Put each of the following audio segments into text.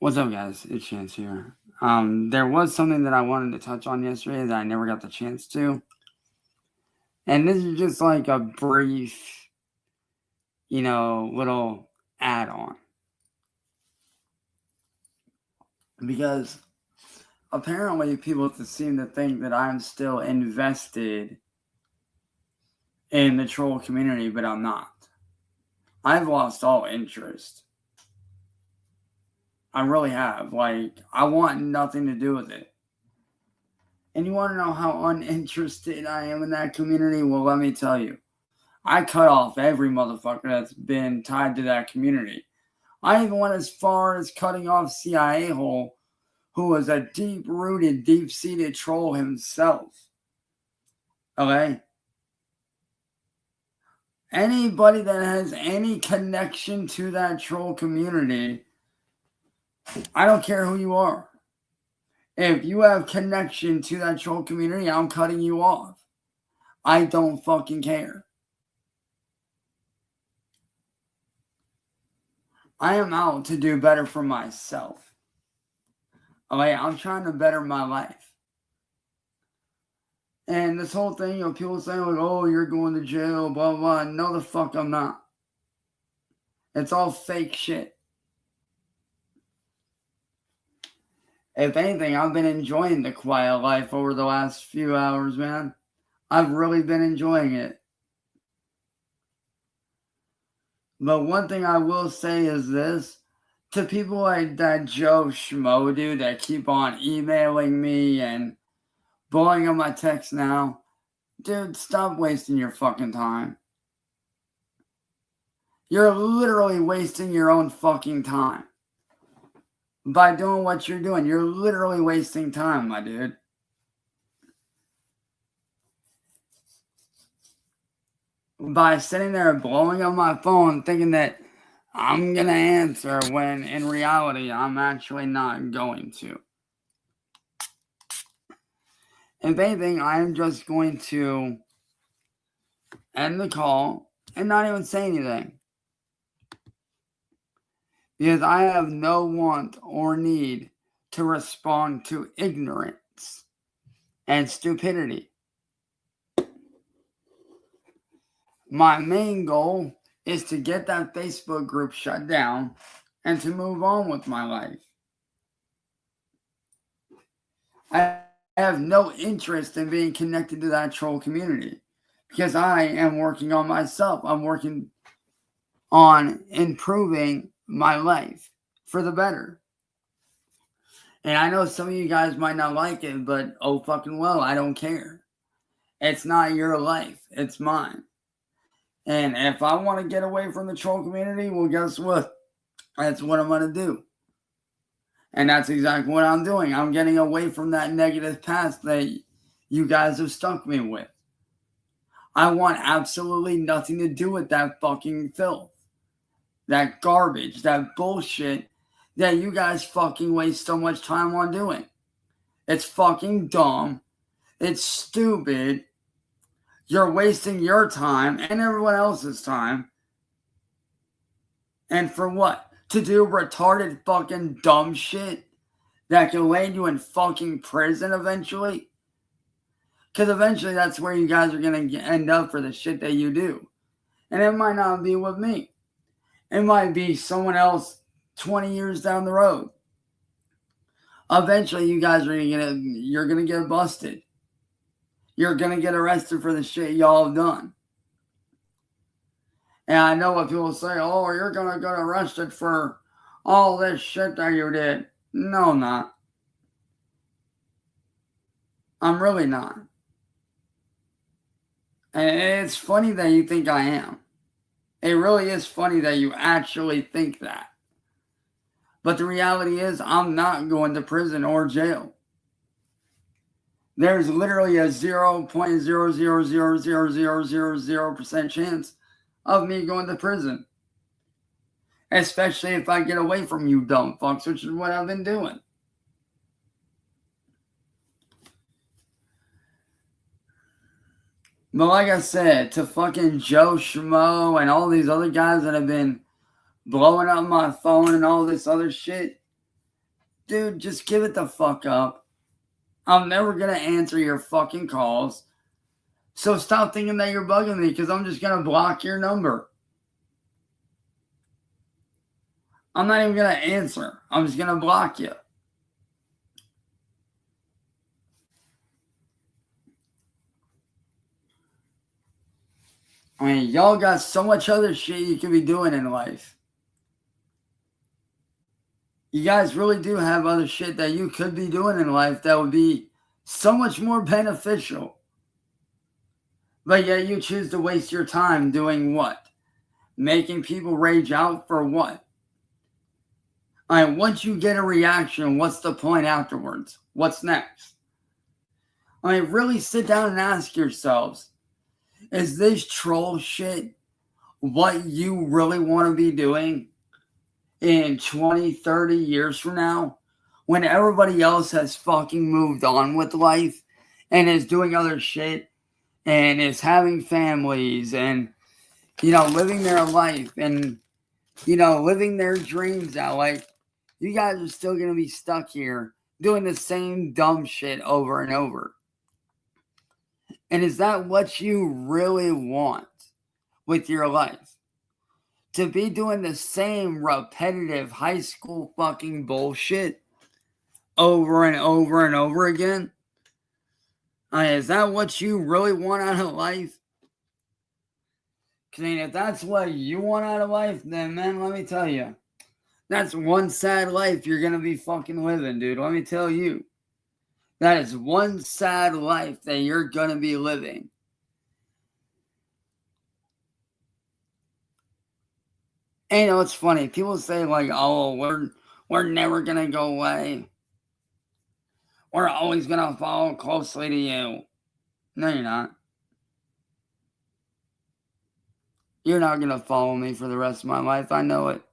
What's up, guys? It's Chance here. There was something that I wanted to touch on yesterday that I never got the chance to. And this is just like a brief, little add on. Because apparently people seem to think that I'm still invested in the troll community, but I'm not. I've lost all interest. I really have. I want nothing to do with it. And you want to know how uninterested I am in that community? Well, let me tell you. I cut off every motherfucker that's been tied to that community. I even went as far as cutting off CIA Hole, who was a deep-rooted, deep-seated troll himself. Okay? Anybody that has any connection to that troll community, I don't care who you are. If you have connection to that troll community, I'm cutting you off. I don't fucking care. I am out to do better for myself. Okay, I'm trying to better my life. And this whole thing, people saying oh, you're going to jail, blah, blah. No, the fuck I'm not. It's all fake shit. If anything, I've been enjoying the quiet life over the last few hours, man. I've really been enjoying it. But one thing I will say is this. To people like that Joe Schmo dude that keep on emailing me and blowing up my text now, dude, stop wasting your fucking time. You're literally wasting your own fucking time. By doing what you're doing, you're literally wasting time, my dude. By sitting there blowing up my phone thinking that I'm going to answer when in reality I'm actually not going to. If anything, I am just going to end the call and not even say anything. Because I have no want or need to respond to ignorance and stupidity. My main goal is to get that Facebook group shut down and to move on with my life. I have no interest in being connected to that troll community because I am working on myself. I'm working on improving my life for the better. And I know some of you guys might not like it, but oh fucking well, I don't care. It's not your life, it's mine. And if I want to get away from the troll community, well, guess what? That's what I'm going to do. And that's exactly what I'm doing. I'm getting away from that negative past that you guys have stuck me with. I want absolutely nothing to do with that fucking filth. That garbage, that bullshit that you guys fucking waste so much time on doing. It's fucking dumb. It's stupid. You're wasting your time and everyone else's time. And for what? To do retarded fucking dumb shit that can land you in fucking prison eventually? Because eventually that's where you guys are going to end up for the shit that you do. And it might not be with me. It might be someone else 20 years down the road. Eventually you guys you're going to get busted. You're going to get arrested for the shit y'all have done. And I know what people say, oh, you're going to get arrested for all this shit that you did. No, I'm not. I'm really not. And it's funny that you think I am. It really is funny that you actually think that. But the reality is, I'm not going to prison or jail. There's literally a 0.0000000% chance of me going to prison. Especially if I get away from you dumb fucks, which is what I've been doing. But like I said, to fucking Joe Schmo and all these other guys that have been blowing up my phone and all this other shit, dude, just give it the fuck up. I'm never going to answer your fucking calls. So stop thinking that you're bugging me, because I'm just going to block your number. I'm not even going to answer. I'm just going to block you. I mean, y'all got so much other shit you could be doing in life. You guys really do have other shit that you could be doing in life that would be so much more beneficial. But yet you choose to waste your time doing what? Making people rage out for what? I mean, once you get a reaction, what's the point afterwards? What's next? I mean, really sit down and ask yourselves, is this troll shit what you really want to be doing in 20, 30 years from now, when everybody else has fucking moved on with life and is doing other shit and is having families and, living their life and, living their dreams out? Like, you guys are still going to be stuck here doing the same dumb shit over and over. And is that what you really want with your life? To be doing the same repetitive high school fucking bullshit over and over and over again? Is that what you really want out of life? Because if that's what you want out of life, then, man, let me tell you, that's one sad life you're going to be fucking living, dude. Let me tell you. That is one sad life that you're going to be living. And it's funny. People say, like, oh, we're never going to go away. We're always going to follow closely to you. No, you're not. You're not going to follow me for the rest of my life. I know it.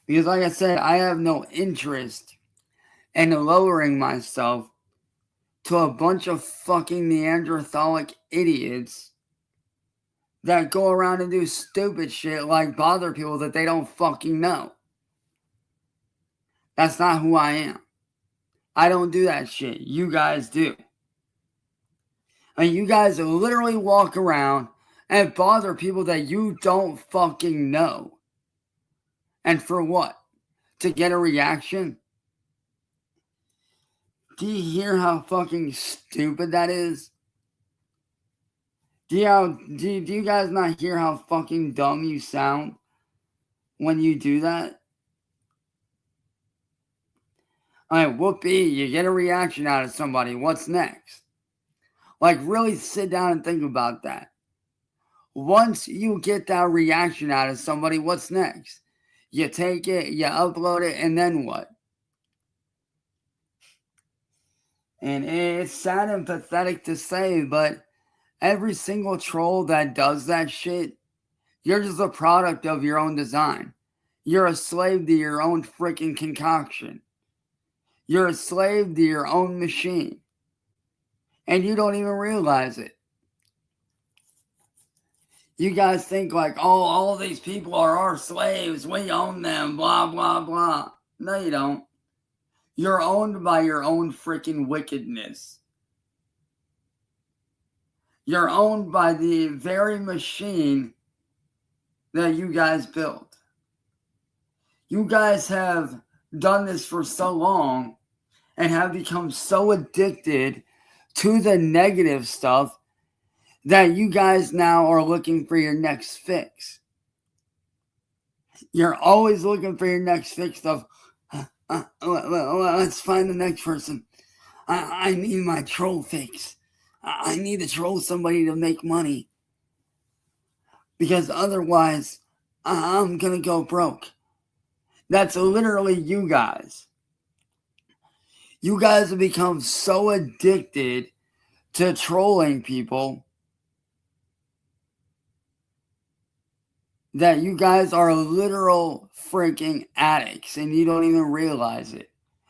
Because like I said, I have no interest in lowering myself to a bunch of fucking Neanderthalic idiots that go around and do stupid shit like bother people that they don't fucking know. That's not who I am. I don't do that shit. You guys do. I mean, you guys literally walk around and bother people that you don't fucking know. And for what? To get a reaction? Do you hear how fucking stupid that is? Do you guys not hear how fucking dumb you sound when you do that? Alright, whoopee, you get a reaction out of somebody. What's next? Like, really sit down and think about that. Once you get that reaction out of somebody, what's next? You take it, you upload it, and then what? And it's sad and pathetic to say, but every single troll that does that shit, you're just a product of your own design. You're a slave to your own freaking concoction. You're a slave to your own machine. And you don't even realize it. You guys think like, oh, all these people are our slaves. We own them, blah, blah, blah. No, you don't. You're owned by your own freaking wickedness. You're owned by the very machine that you guys built. You guys have done this for so long and have become so addicted to the negative stuff that you guys now are looking for your next fix. You're always looking for your next fix of, let's find the next person. I need my troll fix. I need to troll somebody to make money. Because otherwise, I'm going to go broke. That's literally you guys. You guys have become so addicted to trolling people that you guys are literal freaking addicts and you don't even realize it.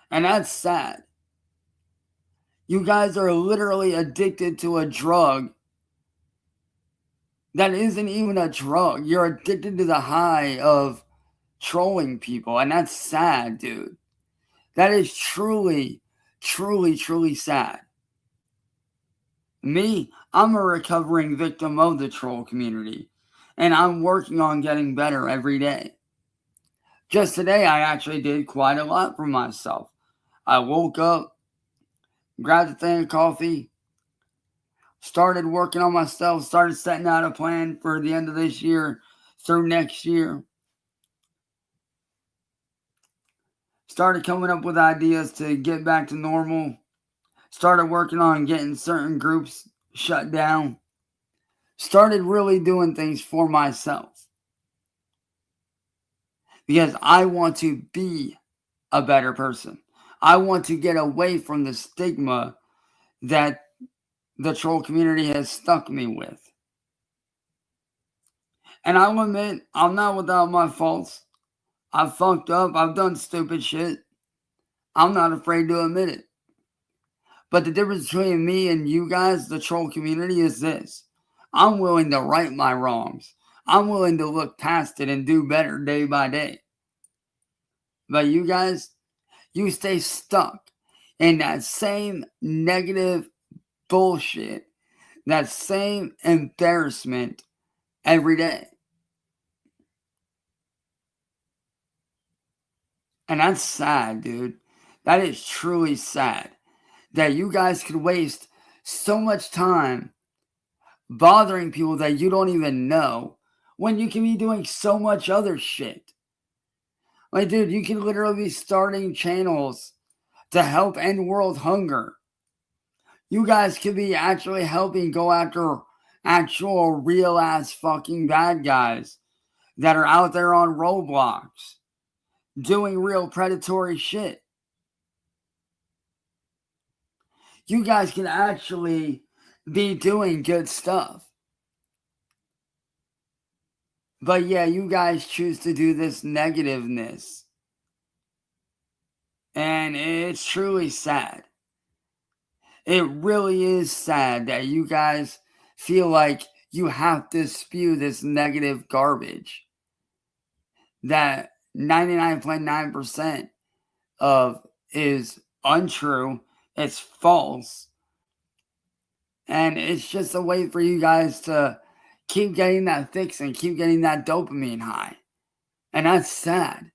And that's sad. You guys are literally addicted to a drug That isn't even a drug. You're addicted to the high of trolling people, and that's sad, dude. That is truly, truly, truly sad. Me, I'm a recovering victim of the troll community, and I'm working on getting better every day. Just today, I actually did quite a lot for myself. I woke up, grabbed a thing of coffee, started working on myself, started setting out a plan for the end of this year through next year. Started coming up with ideas to get back to normal. Started working on getting certain groups shut down. Started really doing things for myself. Because I want to be a better person. I want to get away from the stigma that the troll community has stuck me with. And I'll admit, I'm not without my faults. I've fucked up. I've done stupid shit. I'm not afraid to admit it. But the difference between me and you guys, the troll community, is this. I'm willing to right my wrongs. I'm willing to look past it and do better day by day. But you guys, you stay stuck in that same negative bullshit, that same embarrassment every day. And that's sad, dude. That is truly sad that you guys could waste so much time bothering people that you don't even know when you can be doing so much other shit. Like, dude, you can literally be starting channels to help end world hunger. You guys could be actually helping go after actual real ass fucking bad guys that are out there on Roblox doing real predatory shit. You guys can actually be doing good stuff. But yeah, you guys choose to do this negativeness. And it's truly sad. It really is sad that you guys feel like you have to spew this negative garbage that 99.9% of is untrue, it's false, and it's just a way for you guys to keep getting that fix and keep getting that dopamine high. And that's sad.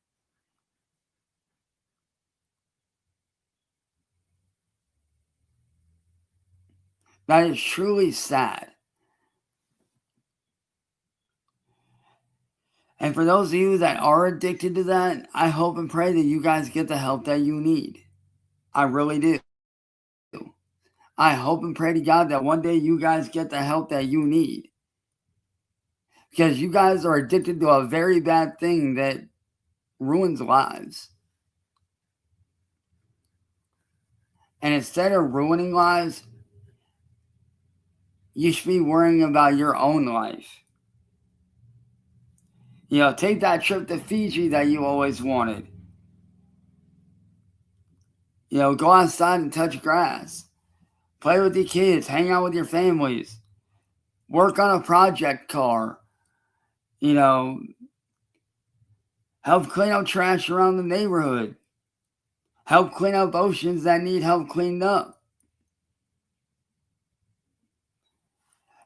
That is truly sad. And for those of you that are addicted to that, I hope and pray that you guys get the help that you need. I really do. I hope and pray to God that one day you guys get the help that you need. Because you guys are addicted to a very bad thing that ruins lives. And instead of ruining lives, you should be worrying about your own life. You know, take that trip to Fiji that you always wanted. You know, go outside and touch grass. Play with your kids. Hang out with your families. Work on a project car. You know, help clean up trash around the neighborhood. Help clean up oceans that need help cleaned up.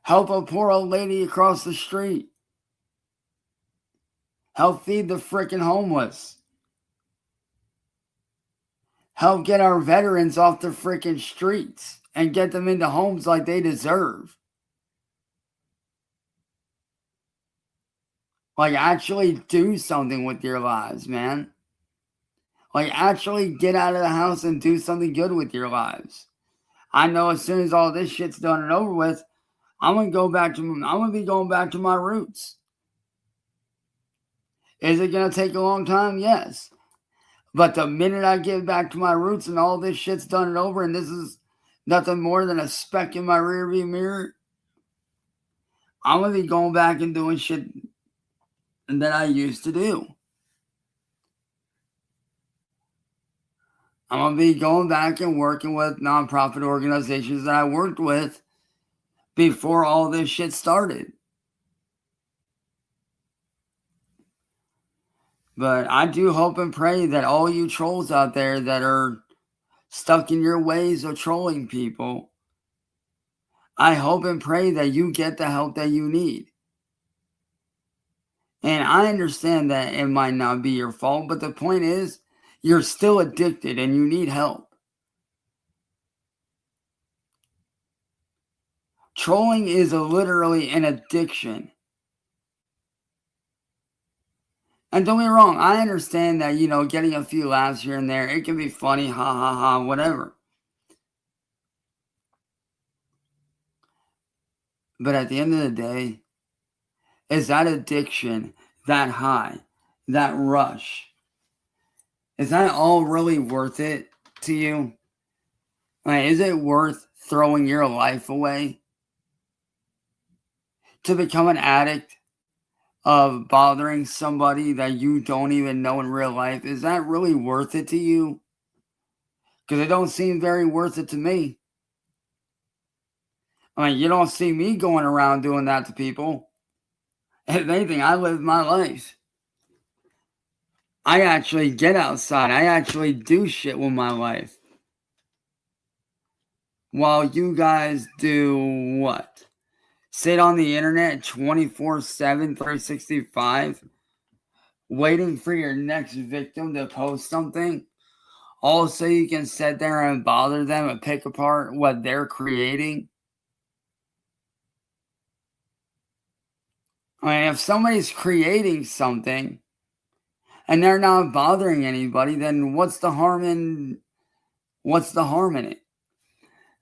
Help a poor old lady across the street. Help feed the frickin' homeless. Help get our veterans off the frickin' streets and get them into homes like they deserve. Like, actually do something with your lives, man. Like, actually get out of the house and do something good with your lives. I know as soon as all this shit's done and over with, I'm gonna be going back to my roots. Is it gonna take a long time? Yes. But the minute I get back to my roots and all this shit's done and over, and this is nothing more than a speck in my rearview mirror, I'm gonna be going back and doing shit that I used to do. I'm gonna be going back and working with nonprofit organizations that I worked with before all this shit started. But I do hope and pray that all you trolls out there that are stuck in your ways of trolling people, I hope and pray that you get the help that you need. And I understand that it might not be your fault, but the point is, you're still addicted and you need help. Trolling is literally an addiction. And don't get me wrong, I understand that, getting a few laughs here and there, it can be funny, ha ha ha, whatever. But at the end of the day, is that addiction, that high, that rush, is that all really worth it to you? Like, is it worth throwing your life away to become an addict of bothering somebody that you don't even know in real life? Is that really worth it to you? Because it don't seem very worth it to me. I mean, you don't see me going around doing that to people. If anything, I live my life. I actually get outside. I actually do shit with my life. While you guys do what? Sit on the internet 24/7, 365, waiting for your next victim to post something. Also, you can sit there and bother them and pick apart what they're creating. I mean, if somebody's creating something and they're not bothering anybody, then what's the harm in it?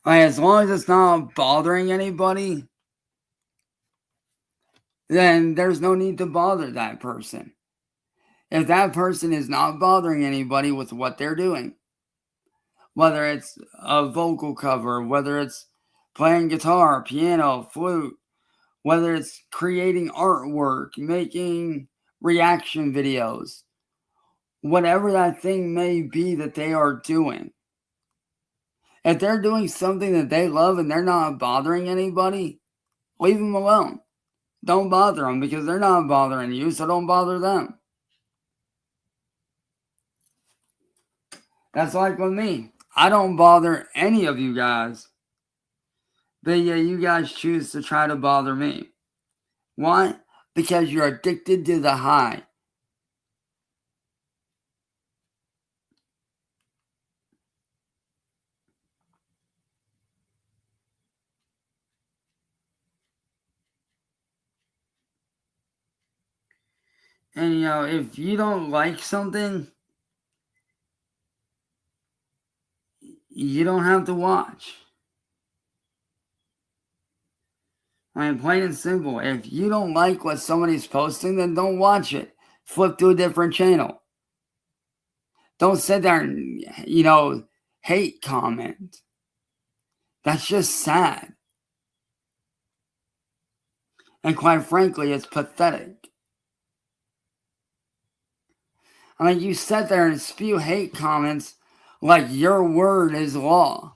I mean, as long as it's not bothering anybody, then there's no need to bother that person. If that person is not bothering anybody with what they're doing, whether it's a vocal cover, whether it's playing guitar, piano, flute, whether it's creating artwork, making reaction videos, whatever that thing may be that they are doing. If they're doing something that they love and they're not bothering anybody, leave them alone. Don't bother them because they're not bothering you, so don't bother them. That's like with me. I don't bother any of you guys. But yeah, you guys choose to try to bother me. Why? Because you're addicted to the high. And if you don't like something, you don't have to watch. I mean, plain and simple. If you don't like what somebody's posting, then don't watch it. Flip to a different channel. Don't sit there and, hate comment. That's just sad. And quite frankly, it's pathetic. I mean, you sit there and spew hate comments like your word is law.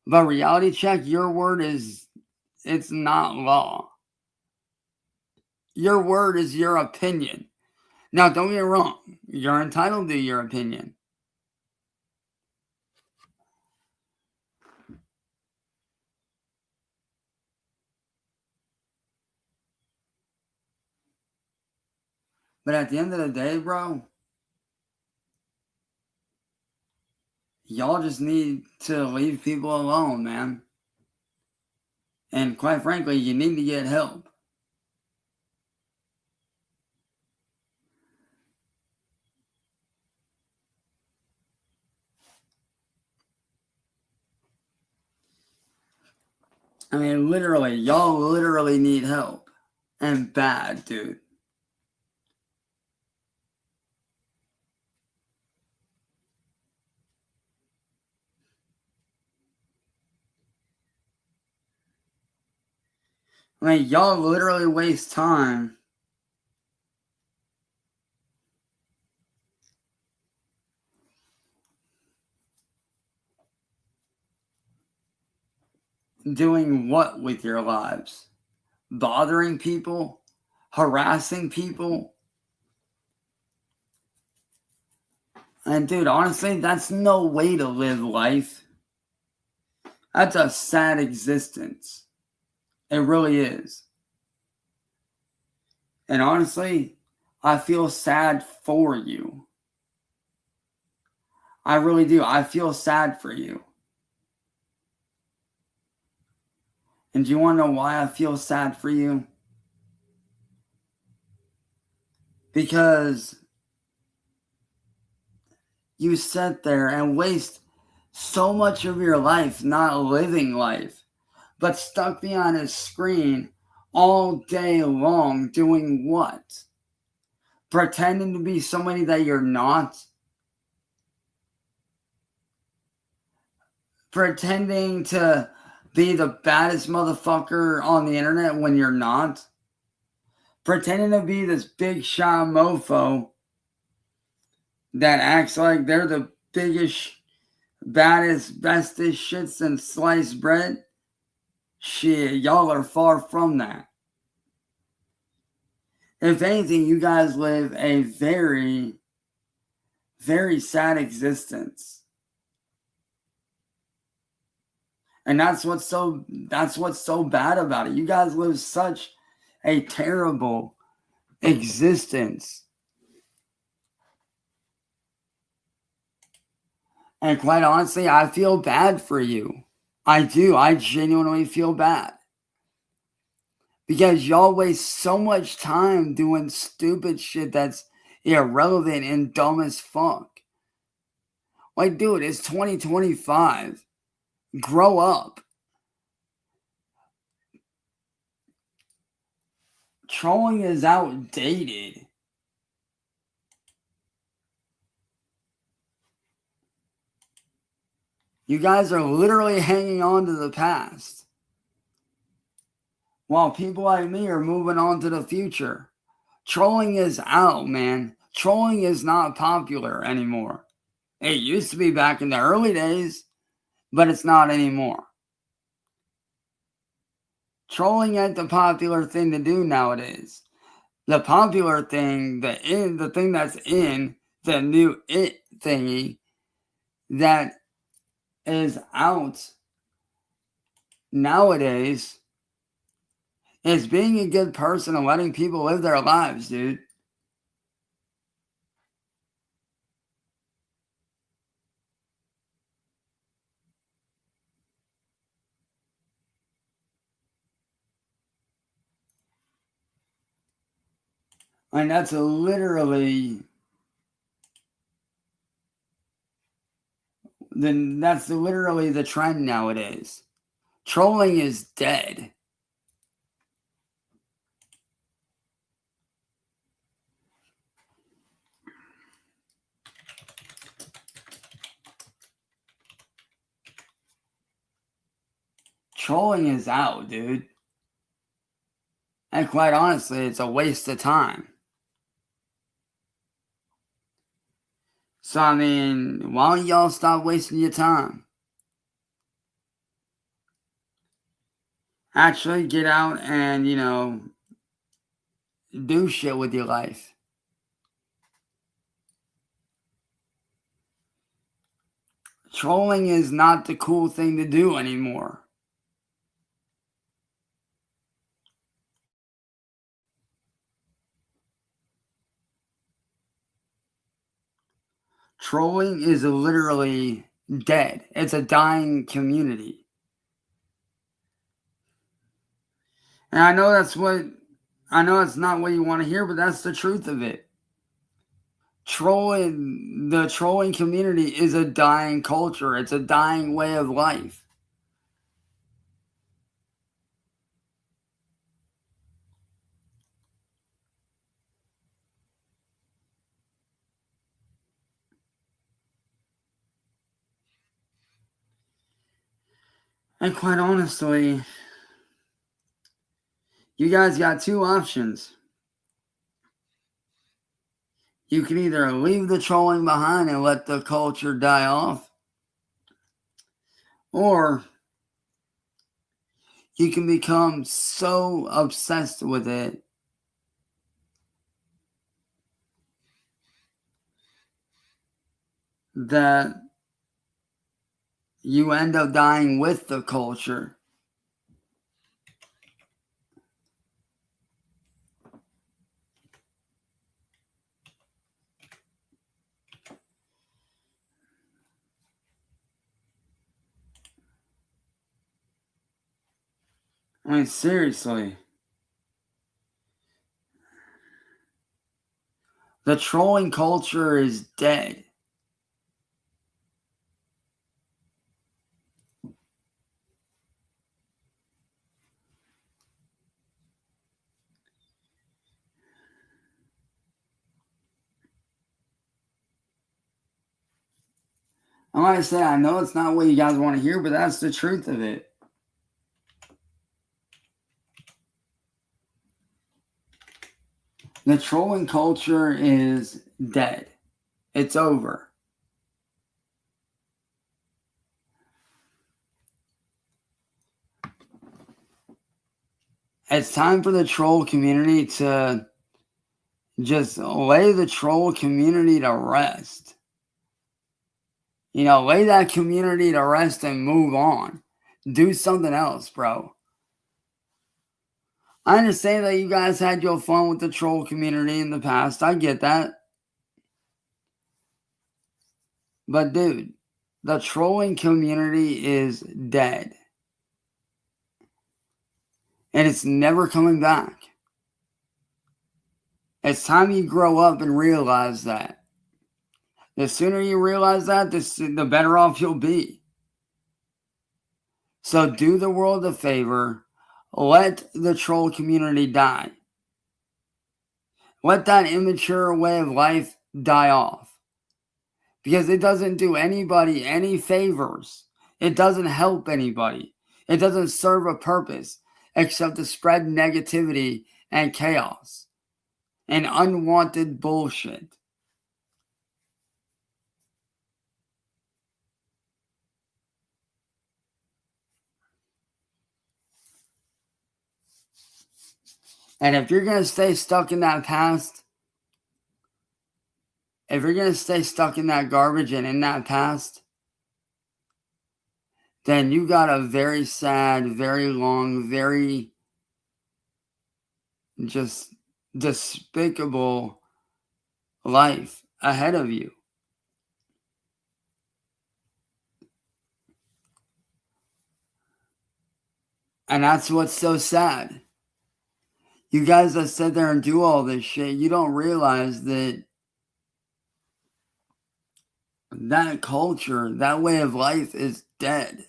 But reality check, your word it's not law. Your word is your opinion. Now, don't get me wrong. You're entitled to your opinion. But at the end of the day, bro, y'all just need to leave people alone, man. And quite frankly, you need to get help. I mean, literally, y'all literally need help. And bad, dude. I mean, y'all literally waste time doing what with your lives? Bothering people? Harassing people? And dude, honestly, that's no way to live life. That's a sad existence. It really is. And honestly, I feel sad for you. I really do. I feel sad for you. And do you want to know why I feel sad for you? Because you sit there and waste so much of your life not living life, but stuck behind a screen all day long doing what? Pretending to be somebody that you're not? Pretending to be the baddest motherfucker on the internet when you're not? Pretending to be this big shot mofo that acts like they're the biggest, baddest, bestest shits in sliced bread? Shit, y'all are far from that. If anything, you guys live a very, very sad existence. And that's what's so bad about it. You guys live such a terrible existence. And quite honestly, I feel bad for you. I do. I genuinely feel bad. Because y'all waste so much time doing stupid shit that's irrelevant and dumb as fuck. Like, dude, it's 2025. Grow up. Trolling is outdated. You guys are literally hanging on to the past, while people like me are moving on to the future. Trolling is out, man. Trolling is not popular anymore. It used to be back in the early days, but it's not anymore. Trolling ain't the popular thing to do nowadays. The popular thing, the thing that's in the new it thingy that is out nowadays is being a good person and letting people live their lives, dude. And that's literally the trend nowadays. Trolling is dead. Trolling is out, dude. And quite honestly, it's a waste of time. So, I mean, why don't y'all stop wasting your time? Actually get out and, do shit with your life. Trolling is not the cool thing to do anymore. Trolling is literally dead. It's a dying community. And I know it's not what you want to hear, but that's the truth of it. The trolling community is a dying culture. It's a dying way of life. And quite honestly, you guys got two options. You can either leave the trolling behind and let the culture die off, or you can become so obsessed with it that you end up dying with the culture. I mean, seriously. The trolling culture is dead. I'm going to say, I know it's not what you guys want to hear, but that's the truth of it. The trolling culture is dead. It's over. It's time for the troll community to just lay the troll community to rest. You know, lay that community to rest and move on. Do something else, bro. I understand that you guys had your fun with the troll community in the past. I get that. But dude, the trolling community is dead. And it's never coming back. It's time you grow up and realize that. The sooner you realize that, the better off you'll be. So do the world a favor. Let the troll community die. Let that immature way of life die off. Because it doesn't do anybody any favors. It doesn't help anybody. It doesn't serve a purpose except to spread negativity and chaos and unwanted bullshit. And if you're going to stay stuck in that past, if you're going to stay stuck in that garbage and in that past, then you got a very sad, very long, very just despicable life ahead of you. And that's what's so sad. You guys that sit there and do all this shit, you don't realize that that culture, that way of life is dead.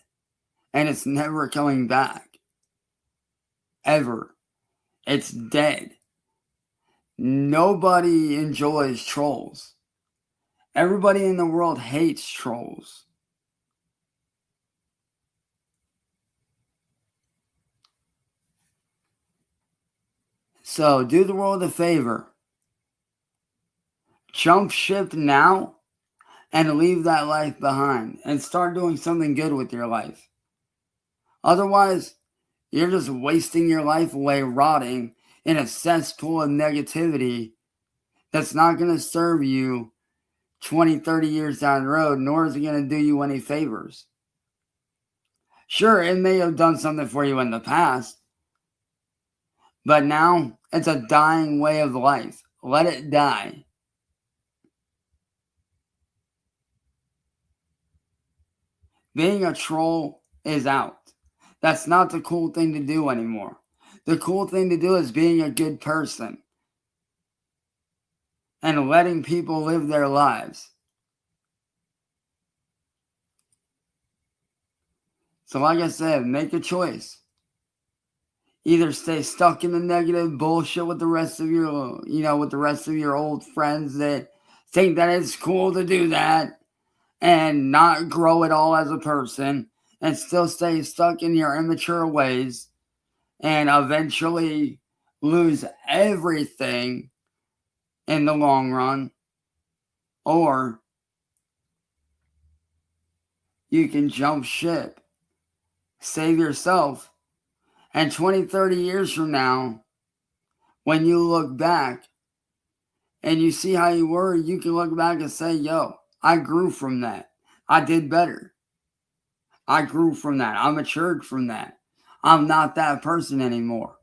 And it's never coming back. Ever. It's dead. Nobody enjoys trolls. Everybody in the world hates trolls. So do the world a favor. Jump ship now and leave that life behind and start doing something good with your life. Otherwise, you're just wasting your life away rotting in a cesspool of negativity that's not going to serve you 20, 30 years down the road, nor is it going to do you any favors. Sure, it may have done something for you in the past, but now it's a dying way of life. Let it die. Being a troll is out. That's not the cool thing to do anymore. The cool thing to do is being a good person and letting people live their lives. So like I said, make a choice. Either stay stuck in the negative bullshit with the rest of your, with the rest of your old friends that think that it's cool to do that and not grow at all as a person and still stay stuck in your immature ways and eventually lose everything in the long run. Or you can jump ship, save yourself, and 20, 30 years from now, when you look back and you see how you were, you can look back and say, yo, I grew from that. I did better. I grew from that. I matured from that. I'm not that person anymore.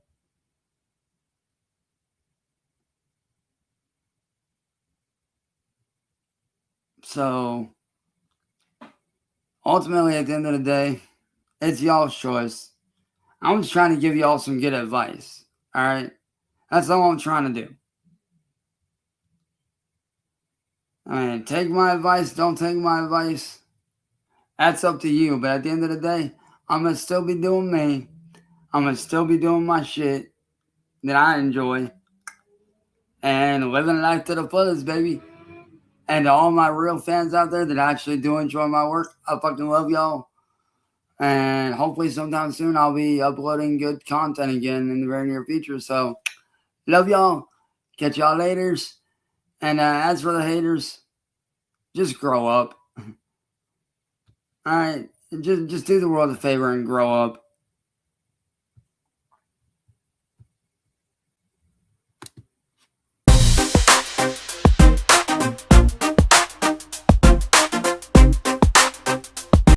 So ultimately, at the end of the day, it's y'all's choice. I'm just trying to give y'all some good advice. All right? That's all I'm trying to do. I mean, take my advice, don't take my advice. That's up to you. But at the end of the day, I'm going to still be doing me. I'm going to still be doing my shit that I enjoy. And living life to the fullest, baby. And to all my real fans out there that actually do enjoy my work, I fucking love y'all. And hopefully sometime soon I'll be uploading good content again in the very near future. So, love y'all. Catch y'all laters. And as for the haters, just grow up. All right, just do the world a favor and grow up.